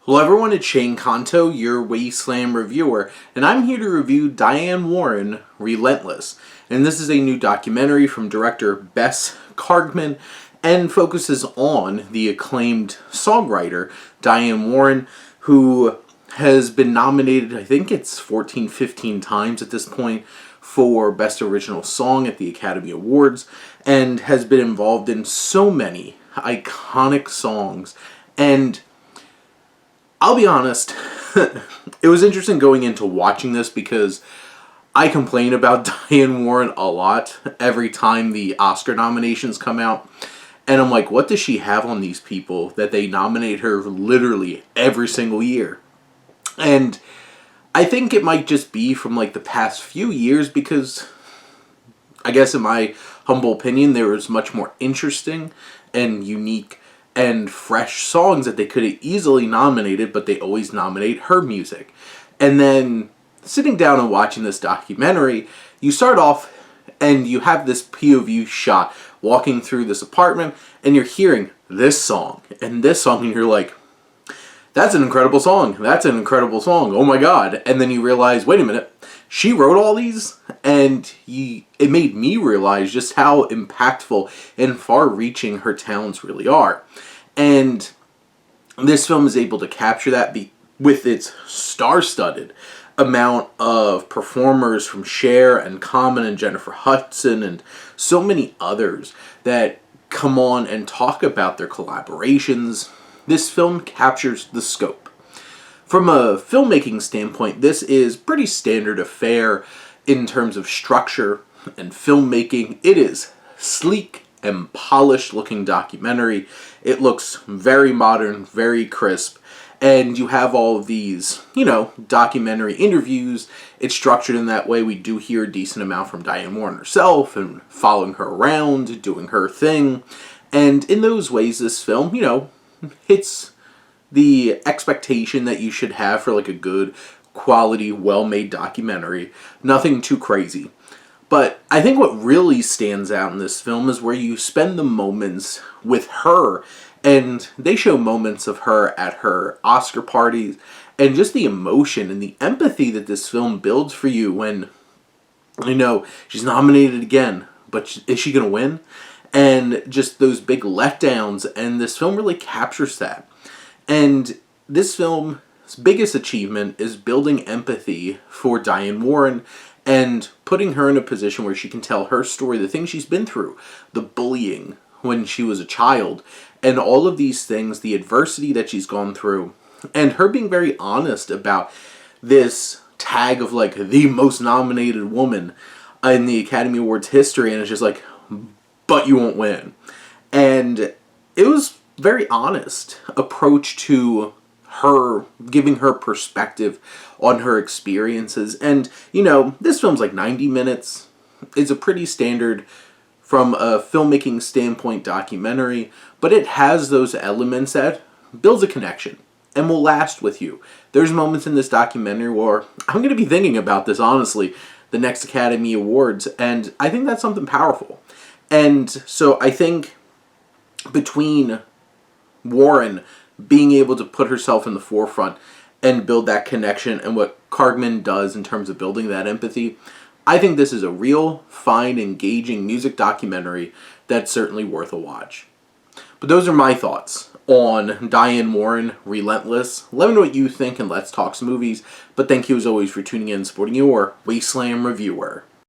Hello everyone, it's Shane Kanto, your Wasteland reviewer, and I'm here to review Diane Warren, Relentless. And this is a new documentary from director Bess Cargman and focuses on the acclaimed songwriter Diane Warren, who has been nominated, I think it's 14, 15 times at this point, for Best Original Song at the Academy Awards, and has been involved in so many iconic songs. And I'll be honest, it was interesting going into watching this because I complain about Diane Warren a lot every time the Oscar nominations come out. And I'm like, what does she have on these people that they nominate her literally every single year? And I think it might just be from like the past few years because I guess in my humble opinion there was much more interesting and unique and fresh songs that they could have easily nominated, but they always nominate her music. And then sitting down and watching this documentary, you start off and you have this POV shot walking through this apartment and you're hearing this song and this song and you're like, that's an incredible song. That's an incredible song. Oh my God. And then you realize, wait a minute, she wrote all these? And it made me realize just how impactful and far-reaching her talents really are. And this film is able to capture that with its star-studded amount of performers from Cher and Common and Jennifer Hudson and so many others that come on and talk about their collaborations. This film captures the scope. From a filmmaking standpoint, this is pretty standard affair in terms of structure and filmmaking. It is sleek and polished looking documentary. It looks very modern, very crisp, and you have all of these, documentary interviews. It's structured in that way. We do hear a decent amount from Diane Warren herself and following her around, doing her thing. And in those ways, this film, hits the expectation that you should have for like a good quality, well-made documentary. Nothing too crazy. But I think what really stands out in this film is where you spend the moments with her, and they show moments of her at her Oscar parties, and just the emotion and the empathy that this film builds for you when, she's nominated again, but is she going to win? And just those big letdowns, and this film really captures that. And this film's biggest achievement is building empathy for Diane Warren and putting her in a position where she can tell her story, the things she's been through, the bullying when she was a child, and all of these things, the adversity that she's gone through, and her being very honest about this tag of like the most nominated woman in the Academy Awards history, and it's just like, but you won't win. And it was very honest approach to her, giving her perspective on her experiences. And, this film's like 90 minutes. It's a pretty standard, from a filmmaking standpoint, documentary, but it has those elements that builds a connection and will last with you. There's moments in this documentary where I'm going to be thinking about this, honestly, the next Academy Awards, and I think that's something powerful. And so I think between Warren being able to put herself in the forefront and build that connection and what Cargman does in terms of building that empathy, I think this is a real, fine, engaging music documentary that's certainly worth a watch. But those are my thoughts on Diane Warren, Relentless. Let me know what you think and let's talk some movies. But thank you as always for tuning in and supporting your Wasteland reviewer.